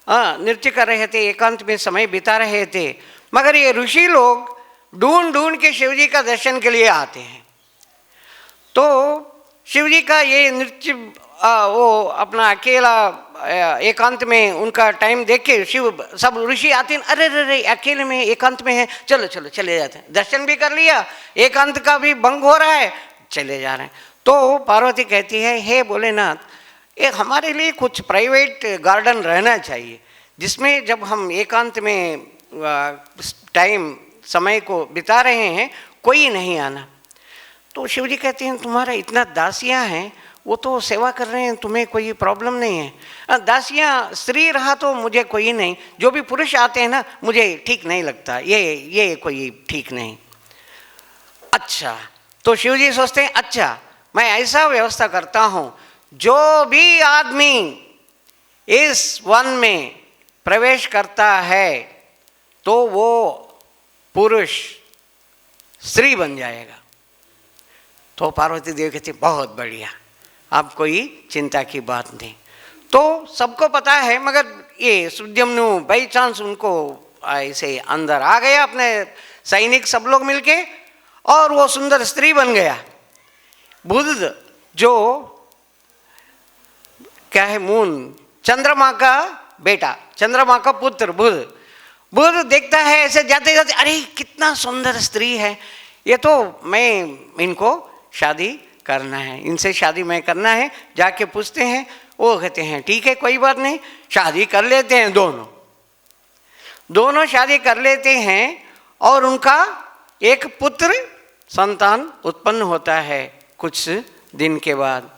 [SPEAKER 1] नृत्य कर रहे थे, एकांत में समय बिता रहे थे, मगर ये ऋषि लोग ढूंढ के शिवजी का दर्शन के लिए आते हैं। तो शिवजी का ये नृत्य वो अपना अकेला एकांत में उनका टाइम देख के शिव सब ऋषि आते हैं, अरे रे अकेले में एकांत में है, चलो चलो चले जाते हैं, दर्शन भी कर लिया, एकांत का भी भंग हो रहा है, चले जा रहे हैं। तो पार्वती कहती है, हे भोलेनाथ, एक हमारे लिए कुछ प्राइवेट गार्डन रहना चाहिए जिसमें जब हम एकांत में टाइम समय को बिता रहे हैं कोई नहीं आना। तो शिवजी कहते हैं, तुम्हारा इतना दासियाँ हैं, वो तो सेवा कर रहे हैं, तुम्हें कोई प्रॉब्लम नहीं है। दासियाँ स्त्री रहा तो मुझे कोई नहीं, जो भी पुरुष आते हैं ना मुझे ठीक नहीं लगता, ये कोई ठीक नहीं। अच्छा, तो शिवजी सोचते हैं, अच्छा मैं ऐसा व्यवस्था करता हूँ, जो भी आदमी इस वन में प्रवेश करता है तो वो पुरुष स्त्री बन जाएगा। तो पार्वती देवी कहती, बहुत बढ़िया, अब कोई चिंता की बात नहीं। तो सबको पता है, मगर ये सुद्युम्न बाई चांस उनको ऐसे अंदर आ गया, अपने सैनिक सब लोग मिलके, और वो सुंदर स्त्री बन गया। बुध जो क्या है, मून, चंद्रमा का बेटा, चंद्रमा का पुत्र बुध देखता है ऐसे जाते जाते, अरे कितना सुंदर स्त्री है, ये तो मैं इनको शादी करना है, इनसे शादी मैं करना है। जाके पूछते हैं, वो कहते हैं ठीक है कोई बात नहीं, शादी कर लेते हैं। दोनों शादी कर लेते हैं और उनका एक पुत्र संतान उत्पन्न होता है। कुछ दिन के बाद,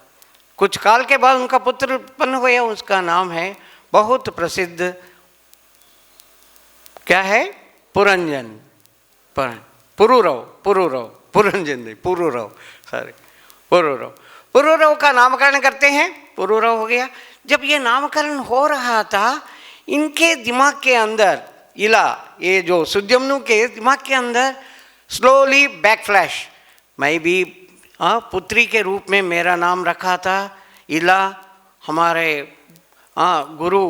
[SPEAKER 1] कुछ काल के बाद उनका पुत्र उत्पन्न हुआ, उसका नाम है बहुत प्रसिद्ध, क्या है, पुरंजन, पुरुरव का नामकरण करते हैं, पुरुरव हो गया। जब ये नामकरण हो रहा था, इनके दिमाग के अंदर, इला, ये जो सुद्युम्न के दिमाग के अंदर स्लोली बैकफ्लैश, मैं भी पुत्री के रूप में मेरा नाम रखा था इला, हमारे गुरु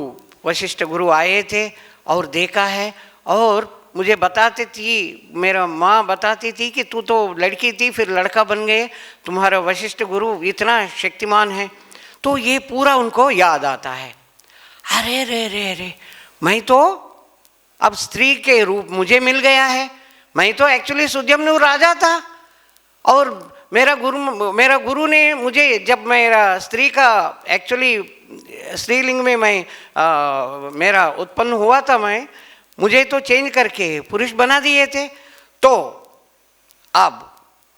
[SPEAKER 1] वशिष्ठ गुरु आए थे और देखा है, और मुझे बताती थी, मेरा माँ बताती थी कि तू तो लड़की थी फिर लड़का बन गए, तुम्हारा वशिष्ठ गुरु इतना शक्तिमान है। तो ये पूरा उनको याद आता है, अरे रे रे रे, मैं तो अब स्त्री के रूप मुझे मिल गया है, मैं तो एक्चुअली सुद्युम्न राजा था, और मेरा गुरु ने मुझे, जब मेरा स्त्री का एक्चुअली स्त्रीलिंग में मेरा उत्पन्न हुआ था, मुझे तो चेंज करके पुरुष बना दिए थे। तो अब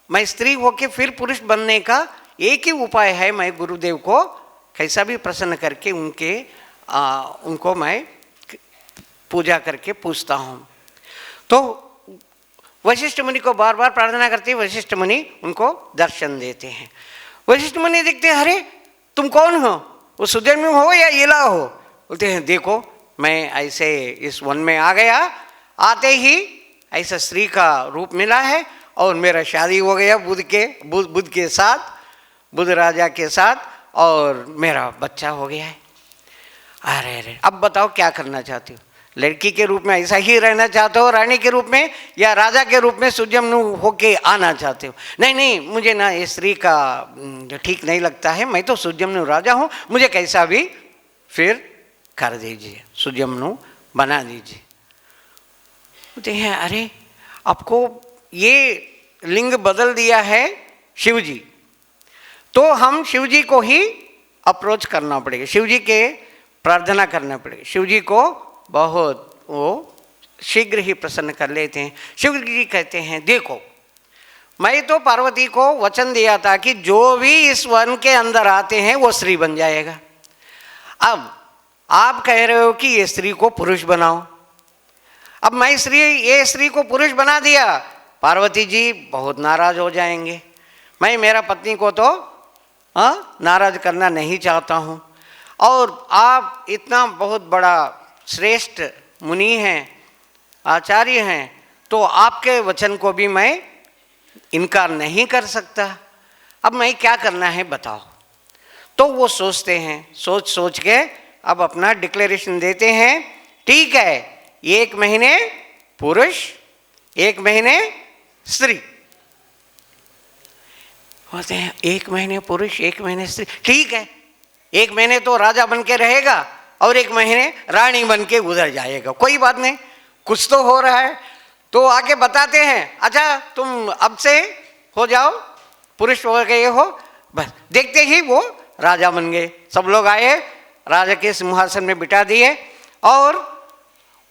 [SPEAKER 1] मैं स्त्री होके फिर पुरुष बनने का एक ही उपाय है, मैं गुरुदेव को कैसा भी प्रसन्न करके उनको मैं पूजा करके पूछता हूँ। तो वशिष्ठ मुनि को बार बार प्रार्थना करते, वशिष्ठ मुनि उनको दर्शन देते हैं। वशिष्ठ मुनि देखते हैं, अरे तुम कौन हो, वो सुजन्यु हो या इला हो? बोलते हैं देखो मैं ऐसे इस वन में आ गया, आते ही ऐसा स्त्री का रूप मिला है और मेरा शादी हो गया बुद्ध के साथ, बुद्ध राजा के साथ, और मेरा बच्चा हो गया है। अरे अरे अब बताओ क्या करना चाहते हो? लड़की के रूप में ऐसा ही रहना चाहते हो रानी के रूप में, या राजा के रूप में सुजन्यु होके आना चाहते हो? नहीं नहीं, मुझे ना ये स्त्री का ठीक नहीं लगता है, मैं तो सुजन्यु राजा हूँ, मुझे कैसा भी फिर कर दीजिए, सुजन्यु बना दीजिए। बोलते हैं अरे आपको ये लिंग बदल दिया है शिव जी, तो हम शिव जी को ही अप्रोच करना पड़ेगा, शिव जी के प्रार्थना करना पड़ेगा। शिव जी को बहुत वो शीघ्र ही प्रसन्न कर लेते हैं। शिव जी कहते हैं देखो मैं तो पार्वती को वचन दिया था कि जो भी इस वन के अंदर आते हैं वो स्त्री बन जाएगा। अब आप कह रहे हो कि ये स्त्री को पुरुष बनाओ। अब मैं ये स्त्री को पुरुष बना दिया, पार्वती जी बहुत नाराज हो जाएंगे। मैं मेरा पत्नी को तो नाराज करना नहीं चाहता हूँ, और आप इतना बहुत बड़ा श्रेष्ठ मुनि हैं, आचार्य हैं, तो आपके वचन को भी मैं इनकार नहीं कर सकता। अब मैं क्या करना है बताओ। तो वो सोचते हैं, सोच के अब अपना डिक्लेरेशन देते हैं, ठीक है 1 महीने पुरुष 1 महीने स्त्री। बोलते हैं 1 महीने पुरुष 1 महीने स्त्री, ठीक है 1 महीने तो राजा बन के रहेगा और 1 महीने रानी बन के गुजर जाएगा, कोई बात नहीं, कुछ तो हो रहा है। तो आके बताते हैं अच्छा तुम अब से हो जाओ, पुरुष हो गए हो। बस देखते ही वो राजा बन गए। सब लोग आए, राजा के सिंहासन में बिठा दिए, और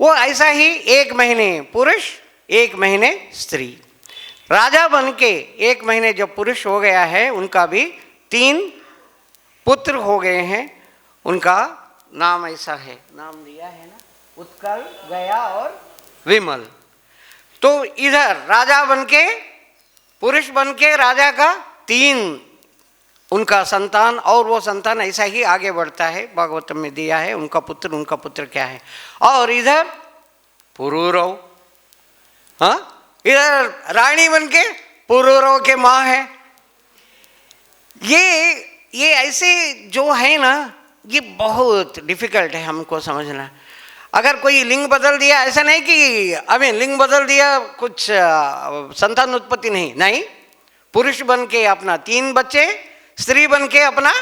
[SPEAKER 1] वो ऐसा ही 1 महीने पुरुष 1 महीने स्त्री। राजा बन के 1 महीने जब पुरुष हो गया है, उनका भी 3 पुत्र हो गए हैं। उनका नाम ऐसा है, नाम दिया है ना, उत्कल, गया और विमल। तो इधर राजा बनके पुरुष बनके राजा का 3 उनका संतान, और वो संतान ऐसा ही आगे बढ़ता है, भागवतम में दिया है उनका पुत्र क्या है। और इधर पुरूरव, इधर रानी बनके पुरूरव के माँ है। ये ऐसे जो है ना, ये बहुत डिफिकल्ट है हमको समझना। अगर कोई लिंग बदल दिया, ऐसा नहीं कि अभी लिंग बदल दिया कुछ संतान उत्पत्ति नहीं, पुरुष बन के अपना 3 बच्चे, स्त्री बन के अपना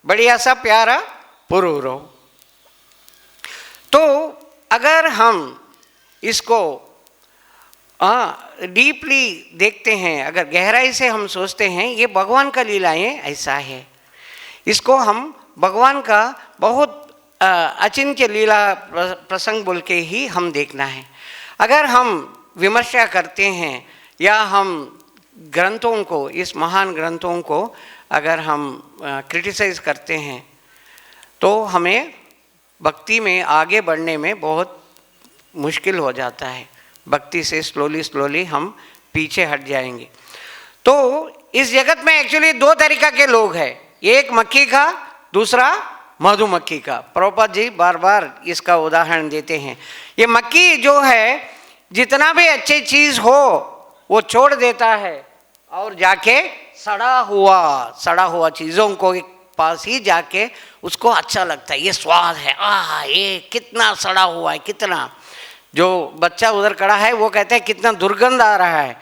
[SPEAKER 1] बढ़िया सा प्यारा पुरूरव। तो अगर हम इसको डीपली देखते हैं, अगर गहराई से हम सोचते हैं, ये भगवान का लीलाएं ऐसा है, इसको हम भगवान का बहुत अचिंत्य लीला प्रसंग बोल के ही हम देखना है। अगर हम विमर्शा करते हैं या हम ग्रंथों को, इस महान ग्रंथों को अगर हम क्रिटिसाइज करते हैं, तो हमें भक्ति में आगे बढ़ने में बहुत मुश्किल हो जाता है। भक्ति से स्लोली हम पीछे हट जाएंगे। तो इस जगत में एक्चुअली 2 तरीका के लोग हैं, एक मक्खी का, दूसरा मधुमक्खी का। प्रभुपाद जी बार बार इसका उदाहरण देते हैं। ये मक्खी जो है, जितना भी अच्छी चीज़ हो वो छोड़ देता है और जाके सड़ा हुआ चीज़ों को पास ही जाके उसको अच्छा लगता है, ये स्वाद है, ये कितना सड़ा हुआ है, कितना। जो बच्चा उधर खड़ा है वो कहता है कितना दुर्गंध आ रहा है।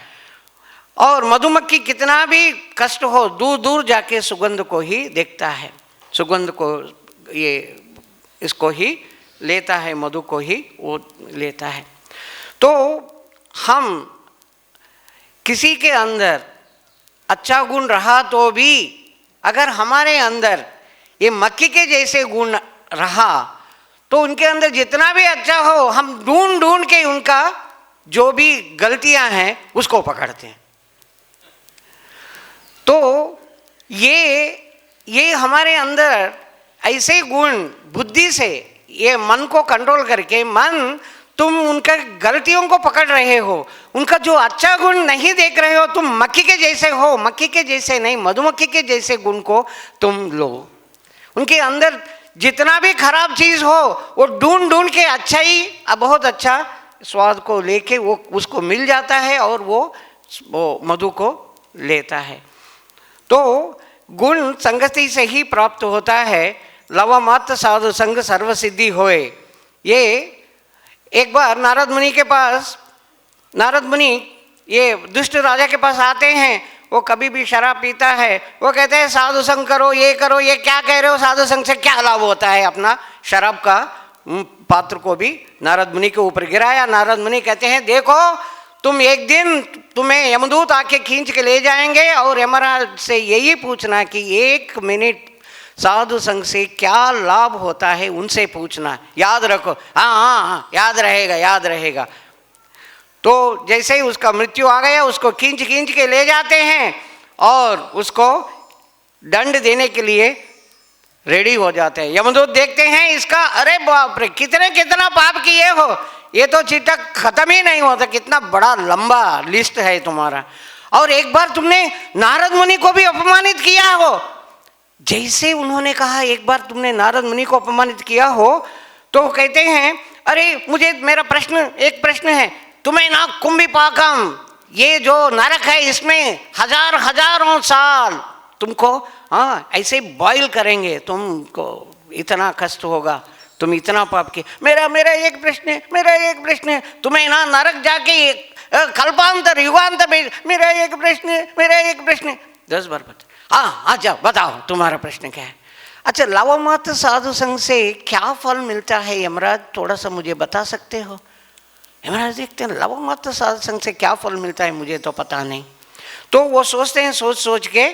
[SPEAKER 1] और मधुमक्खी कितना भी कष्ट हो, दूर दूर जाके सुगंध को ही देखता है, सुगंध को, ये इसको ही लेता है, मधु को ही वो लेता है। तो हम किसी के अंदर अच्छा गुण रहा तो भी अगर हमारे अंदर ये मक्खी के जैसे गुण रहा, तो उनके अंदर जितना भी अच्छा हो, हम ढूंढ के उनका जो भी गलतियां हैं उसको पकड़ते हैं। तो ये हमारे अंदर ऐसे गुण बुद्धि से ये मन को कंट्रोल करके, मन तुम उनका गलतियों को पकड़ रहे हो, उनका जो अच्छा गुण नहीं देख रहे हो, तुम मक्खी के जैसे हो, मक्खी के जैसे नहीं, मधुमक्खी के जैसे गुण को तुम लो। उनके अंदर जितना भी खराब चीज़ हो वो ढूंढ ढूंढ के अच्छा ही, बहुत अच्छा स्वाद को लेके वो उसको मिल जाता है और वो मधु को लेता है। तो गुण संगति से ही प्राप्त होता है। लवमात्र साधु संग सर्व सिद्धि होए। ये एक बार नारद मुनि के पास, नारद मुनि ये दुष्ट राजा के पास आते हैं, वो कभी भी शराब पीता है, वो कहते हैं साधु संग करो, ये करो, ये क्या कह रहे हो, साधु संग से क्या लाभ होता है। अपना शराब का पात्र को भी नारद मुनि के ऊपर गिराया। नारद मुनि कहते हैं देखो तुम एक दिन तुम्हें यमदूत आके खींच के ले जाएंगे और यमराज से यही पूछना कि 1 मिनट साधु संग से क्या लाभ होता है, उनसे पूछना, याद रखो। हाँ हाँ हाँ, याद रहेगा, याद रहेगा। तो जैसे ही उसका मृत्यु आ गया, उसको खींच खींच के ले जाते हैं और उसको दंड देने के लिए रेडी हो जाते हैं। यमदूत देखते हैं इसका, अरे बाप रे, कितना पाप किए हो, ये तो चिट्ठा खत्म ही नहीं होता, कितना बड़ा लंबा लिस्ट है तुम्हारा, और एक बार तुमने नारद मुनि को भी अपमानित किया हो। जैसे उन्होंने कहा एक बार तुमने नारद मुनि को अपमानित किया हो, तो कहते हैं अरे मुझे, मेरा प्रश्न, एक प्रश्न है, तुम्हें ना कुंभिपाकम, ये जो नरक है इसमें हजारों साल तुमको ऐसे बॉईल करेंगे, तुमको इतना कष्ट होगा, तुम इतना पाप किए। मेरा एक प्रश्न है, तुम्हें ना नरक जाके कल्पांतर युगांतर में, मेरा एक प्रश्न है। 10 बार बता, हाँ जाओ बताओ तुम्हारा प्रश्न क्या है। अच्छा, लवमात्र साधु संग से क्या फल मिलता है यमराज, थोड़ा सा मुझे बता सकते हो। यमराज देखते हैं लवमात्र साधु संग से क्या फल मिलता है, मुझे तो पता नहीं। तो वो सोचते हैं, सोच के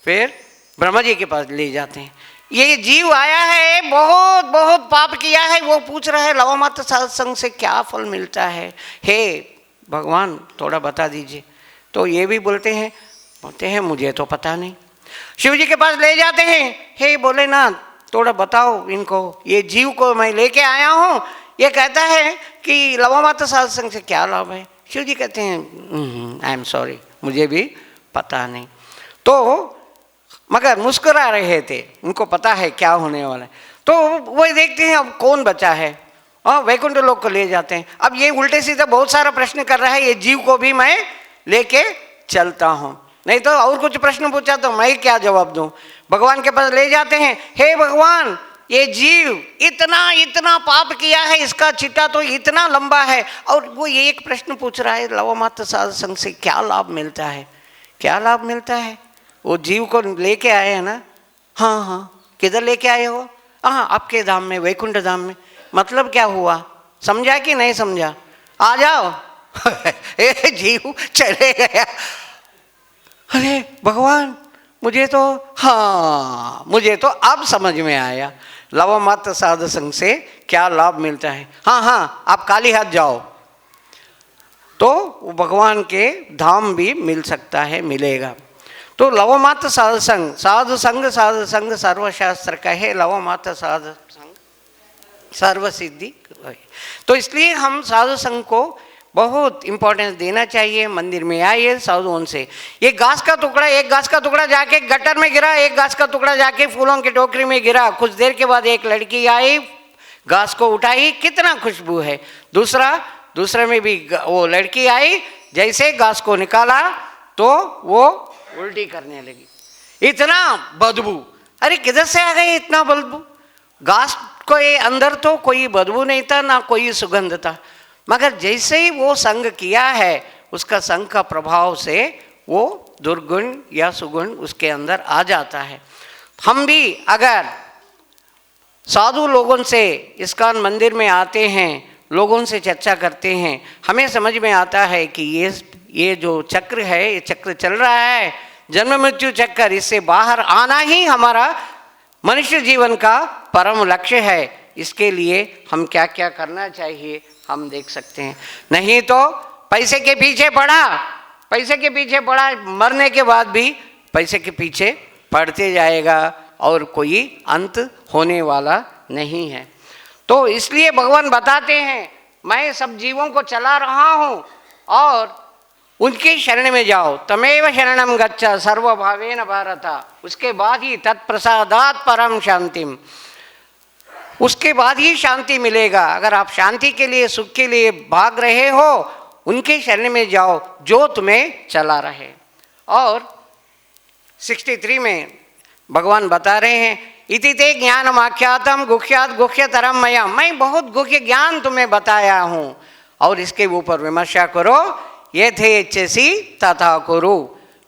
[SPEAKER 1] फिर ब्रह्मा जी के पास ले जाते हैं। ये जीव आया है, बहुत पाप किया है, वो पूछ रहा है लवमात्र साधु संग से क्या फल मिलता है, हे भगवान थोड़ा बता दीजिए। तो ये भी बोलते हैं मुझे तो पता नहीं। शिव जी के पास ले जाते हैं, हे भोलेनाथ थोड़ा बताओ इनको, ये जीव को मैं लेके आया हूँ, ये कहता है कि लवमात्र साधु संग से क्या लाभ है। शिव जी कहते हैं आई एम सॉरी, मुझे भी पता नहीं। तो मगर मुस्कुरा रहे थे, उनको पता है क्या होने वाला है। तो वो देखते हैं अब कौन बचा है, वैकुंठ लोक को ले जाते हैं। अब ये उल्टे सीधा बहुत सारा प्रश्न कर रहा है, ये जीव को भी मैं लेके चलता हूँ, नहीं तो और कुछ प्रश्न पूछा तो मैं क्या जवाब दूँ। भगवान के पास ले जाते हैं, हे भगवान ये जीव इतना पाप किया है, इसका चिट्ठा तो इतना लंबा है, और वो ये एक प्रश्न पूछ रहा है लवमात्र साधु संग से क्या लाभ मिलता है, क्या लाभ मिलता है। वो जीव को लेके आए हैं ना, हाँ किधर लेके आए हो, हाँ आपके धाम में, वैकुंठ धाम में। मतलब क्या हुआ, समझा कि नहीं समझा, आ जाओ। ए जीव चले गया। अरे भगवान मुझे तो अब समझ में आया, लवमात्र साधु संग से क्या लाभ मिलता है। हाँ आप खाली हाथ जाओ तो भगवान के धाम भी मिल सकता है, मिलेगा। तो लवमात्र साधु संग सर्वशास्त्र कहे, लवमात्र साधु संग सर्व सिद्धि। तो इसलिए हम साधु संग को बहुत इंपॉर्टेंस देना चाहिए। मंदिर में आइए साधुओं से। एक घास का टुकड़ा जाके गटर में गिरा, एक घास का टुकड़ा जाके फूलों की टोकरी में गिरा। कुछ देर के बाद एक लड़की आई, घास को उठाई, कितना खुशबू है। दूसरे में भी वो लड़की आई, जैसे घास को निकाला तो वो उल्टी करने लगी, इतना बदबू। अरे किधर से आ गई इतना बदबू, घास को ये अंदर तो कोई बदबू नहीं था, ना कोई सुगंध था, मगर जैसे ही वो संग किया है, उसका संग का प्रभाव से वो दुर्गुण या सुगुण उसके अंदर आ जाता है। हम भी अगर साधु लोगों से इस्कॉन मंदिर में आते हैं, लोगों से चर्चा करते हैं, हमें समझ में आता है कि ये जो चक्र है, ये चक्र चल रहा है, जन्म मृत्यु चक्कर, इससे बाहर आना ही हमारा मनुष्य जीवन का परम लक्ष्य है। इसके लिए हम क्या क्या करना चाहिए हम देख सकते हैं। नहीं तो पैसे के पीछे पड़ा, मरने के बाद भी पैसे के पीछे पड़ते जाएगा और कोई अंत होने वाला नहीं है। तो तो इसलिए भगवान बताते हैं मैं सब जीवों को चला रहा हूँ और उनके शरण में जाओ, तमेव शरणम गच्छ सर्वभावेन भारत। उसके बाद ही तत्प्रसादात् परम शांतिम, उसके बाद ही शांति मिलेगा। अगर आप शांति के लिए, सुख के लिए भाग रहे हो, उनके शरण में जाओ जो तुम्हें चला रहे। और 63 में भगवान बता रहे हैं इति ते ज्ञानम आख्यातम गुह्यात गुह्यतरम मया, मैं बहुत गुह्य ज्ञान तुम्हें बताया हूँ और इसके ऊपर विमर्शा करो। ये थे इच्छसी तथा करो,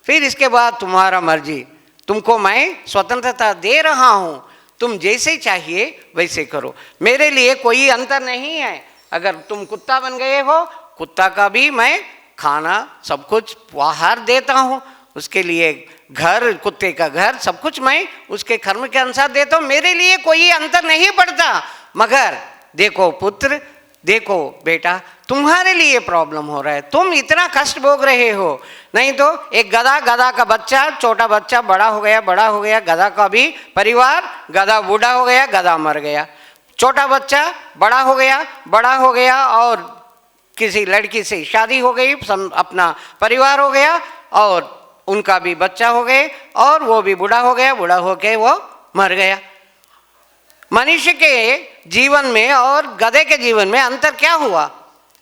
[SPEAKER 1] फिर इसके बाद तुम्हारा मर्जी, तुमको मैं स्वतंत्रता दे रहा हूँ, तुम जैसे चाहिए वैसे करो, मेरे लिए कोई अंतर नहीं है। अगर तुम कुत्ता बन गए हो, कुत्ता का भी मैं खाना सब कुछ आहार देता हूँ, उसके लिए घर, कुत्ते का घर, सब कुछ मैं उसके कर्म के अनुसार देता हूँ, मेरे लिए कोई अंतर नहीं पड़ता। मगर देखो पुत्र, देखो बेटा, तुम्हारे लिए प्रॉब्लम हो रहा है, तुम इतना कष्ट भोग रहे हो। नहीं तो एक गधा, गधा का बच्चा, छोटा बच्चा बड़ा हो गया, बड़ा हो गया, गधा का भी परिवार, गधा बूढ़ा हो गया, गधा मर गया। छोटा बच्चा बड़ा हो गया, बड़ा हो गया और किसी लड़की से शादी हो गई, अपना परिवार हो गया और उनका भी बच्चा हो गए और वो भी बूढ़ा हो गया, बूढ़ा होके वो मर गया। मनुष्य के जीवन में और गधे के जीवन में अंतर क्या हुआ?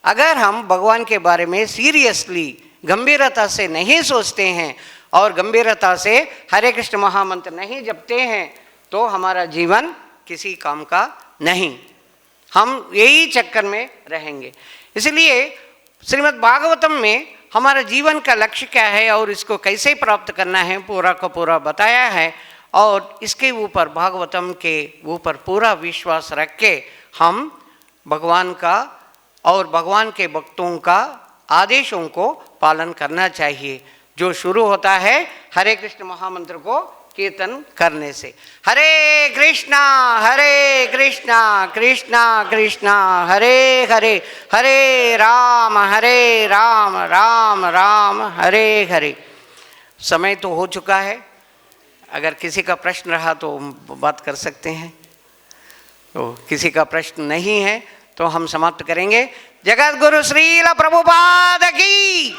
[SPEAKER 1] अगर हम भगवान के बारे में सीरियसली, गंभीरता से नहीं सोचते हैं और गंभीरता से हरे कृष्ण महामंत्र नहीं जपते हैं तो हमारा जीवन किसी काम का नहीं, हम यही चक्कर में रहेंगे। इसलिए श्रीमद् भागवतम में हमारा जीवन का लक्ष्य क्या है और इसको कैसे प्राप्त करना है पूरा का पूरा बताया है। और इसके ऊपर, भागवतम के ऊपर पूरा विश्वास रख के हम भगवान का और भगवान के भक्तों का आदेशों को पालन करना चाहिए, जो शुरू होता है हरे कृष्ण महामंत्र को कीर्तन करने से। हरे कृष्णा कृष्णा कृष्णा हरे हरे, हरे राम राम राम हरे हरे। समय तो हो चुका है, अगर किसी का प्रश्न रहा तो बात कर सकते हैं, तो किसी का प्रश्न नहीं है तो हम समाप्त करेंगे। जगत गुरु श्रील प्रभुपाद की